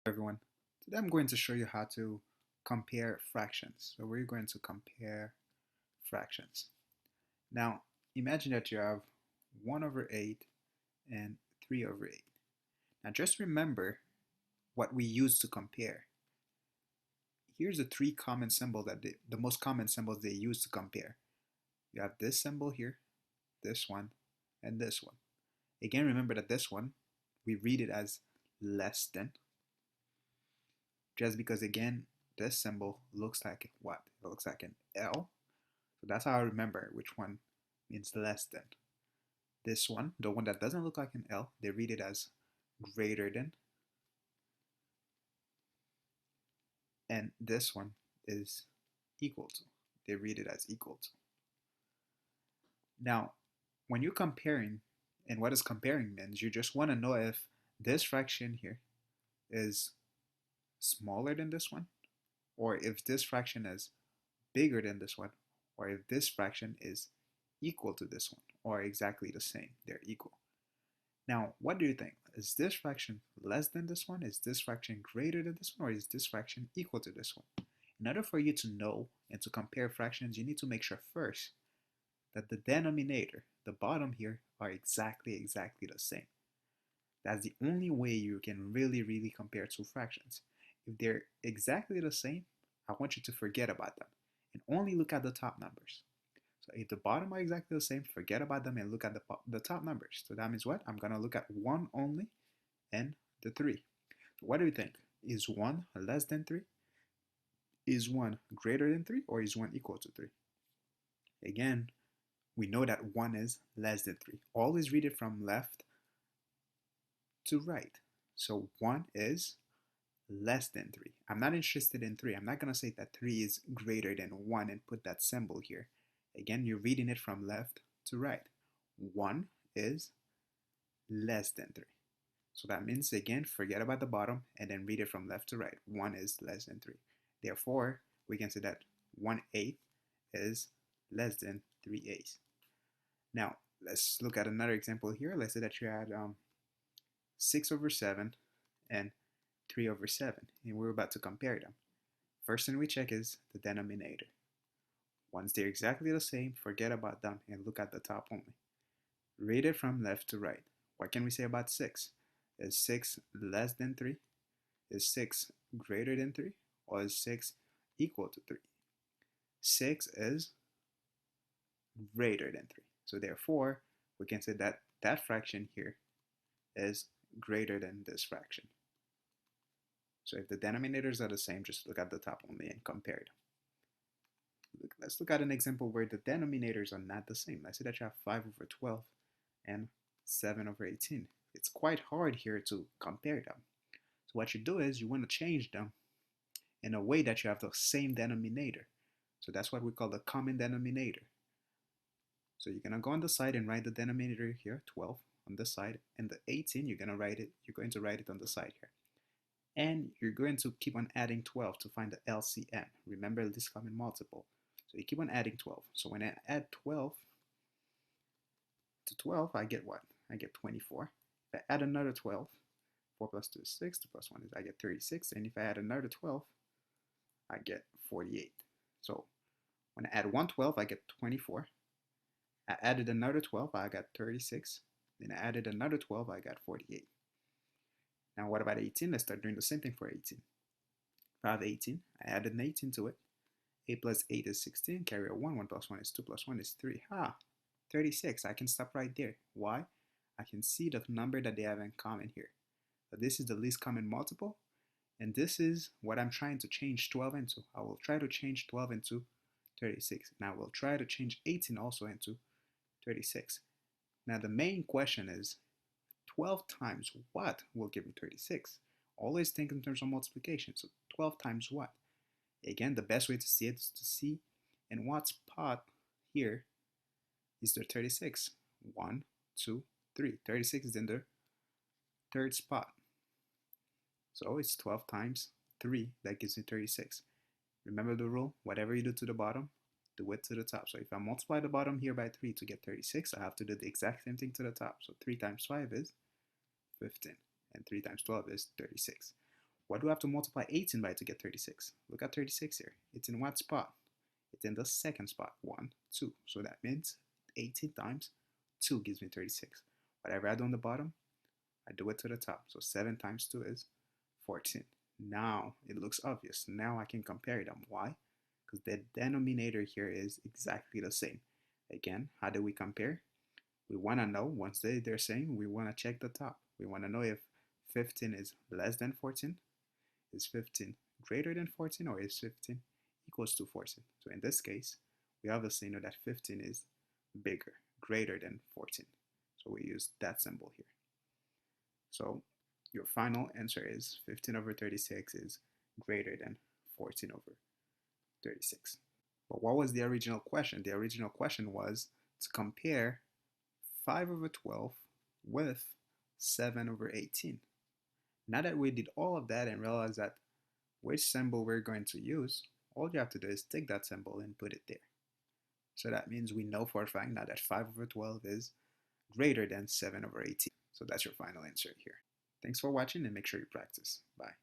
Everyone. Today I'm going to show you how to compare fractions. So we're going to compare fractions. Now, imagine that you have 1 over 8 and 3 over 8. Now just remember what we use to compare. Here's the three common symbols the most common symbols they use to compare. You have this symbol here, this one, and this one. Again, remember that this one, we read it as less than, just because again, this symbol looks like what? It looks like an L. So that's how I remember which one means less than. This one, the one that doesn't look like an L, they read it as greater than. And this one is equal to. They read it as equal to. Now, when you're comparing, and what is comparing means, you just want to know if this fraction here is smaller than this one, or if this fraction is bigger than this one, or if this fraction is equal to this one, or exactly the same. They're equal. Now, what do you think? Is this fraction less than this one? Is this fraction greater than this one? Or is this fraction equal to this one? In order for you to know and to compare fractions, you need to make sure first that the denominator, the bottom here, are exactly the same. That's the only way you can really compare two fractions. If they're exactly the same, I want you to forget about them and only look at the top numbers. So if the bottom are exactly the same, forget about them and look at the top numbers. So that means what? I'm going to look at 1 only and the 3. So what do you think? Is 1 less than 3? Is 1 greater than 3? Or is 1 equal to 3? Again, we know that 1 is less than 3. Always read it from left to right. So 1 is less than 3. I'm not interested in 3. I'm not going to say that 3 is greater than 1 and put that symbol here. Again, you're reading it from left to right. 1 is less than 3. So that means, again, forget about the bottom and then read it from left to right. 1 is less than 3. Therefore, we can say that 1/8 is less than 3/8. Now, let's look at another example here. Let's say that you had 6 over 7 and 3 over 7, and we're about to compare them. First thing we check is the denominator. Once they're exactly the same, forget about them and look at the top only. Read it from left to right. What can we say about 6? Is 6 less than 3? Is 6 greater than 3? Or is 6 equal to 3? 6 is greater than 3. So therefore, we can say that that fraction here is greater than this fraction. So if the denominators are the same, just look at the top only and compare them. Let's look at an example where the denominators are not the same. Let's say that you have 5 over 12 and 7 over 18. It's quite hard here to compare them. So what you do is you want to change them in a way that you have the same denominator. So that's what we call the common denominator. So you're going to go on the side and write the denominator here, 12 on this side, and the 18 you're going to write it on the side here. And you're going to keep on adding 12 to find the LCM. Remember this common multiple. So you keep on adding 12. So when I add 12 to 12, I get what? I get 24. If I add another 12, 4 plus 2 is 6, 2 plus 1 is I get 36. And if I add another 12, I get 48. So when I add 112, I get 24. I added another 12, I got 36. Then I added another 12, I got 48. Now what about 18? Let's start doing the same thing for 18. If I have 18, I added an 18 to it. 8 plus 8 is 16, carry a 1, 1 plus 1 is 2 plus 1 is 3. 36, I can stop right there. Why? I can see the number that they have in common here. So this is the least common multiple, and this is what I'm trying to change 12 into. I will try to change 12 into 36, and I will try to change 18 also into 36. Now the main question is, 12 times what will give me 36? Always think in terms of multiplication. So 12 times what? Again, the best way to see it is to see in what spot here is there 36. 1, 2, 3. 36 is in the third spot. So it's 12 times 3. That gives me 36. Remember the rule? Whatever you do to the bottom, do it to the top. So if I multiply the bottom here by 3 to get 36, I have to do the exact same thing to the top. So 3 times 5 is 15. And 3 times 12 is 36. What do I have to multiply 18 by to get 36? Look at 36 here. It's in what spot? It's in the second spot. 1, 2. So that means 18 times 2 gives me 36. Whatever I do on the bottom, I do it to the top. So 7 times 2 is 14. Now it looks obvious. Now I can compare them. Why? Because the denominator here is exactly the same. Again, how do we compare? We want to know, once they're saying, we want to check the top. We want to know if 15 is less than 14, is 15 greater than 14, or is 15 equals to 14. So in this case, we obviously know that 15 is bigger, greater than 14. So we use that symbol here. So your final answer is 15 over 36 is greater than 14 over 36. But what was the original question? The original question was to compare 5 over 12 with 7 over 18. Now that we did all of that and realized that which symbol we're going to use, all you have to do is take that symbol and put it there. So that means we know for a fact now that 5 over 12 is greater than 7 over 18. So that's your final answer here. Thanks for watching and make sure you practice. Bye.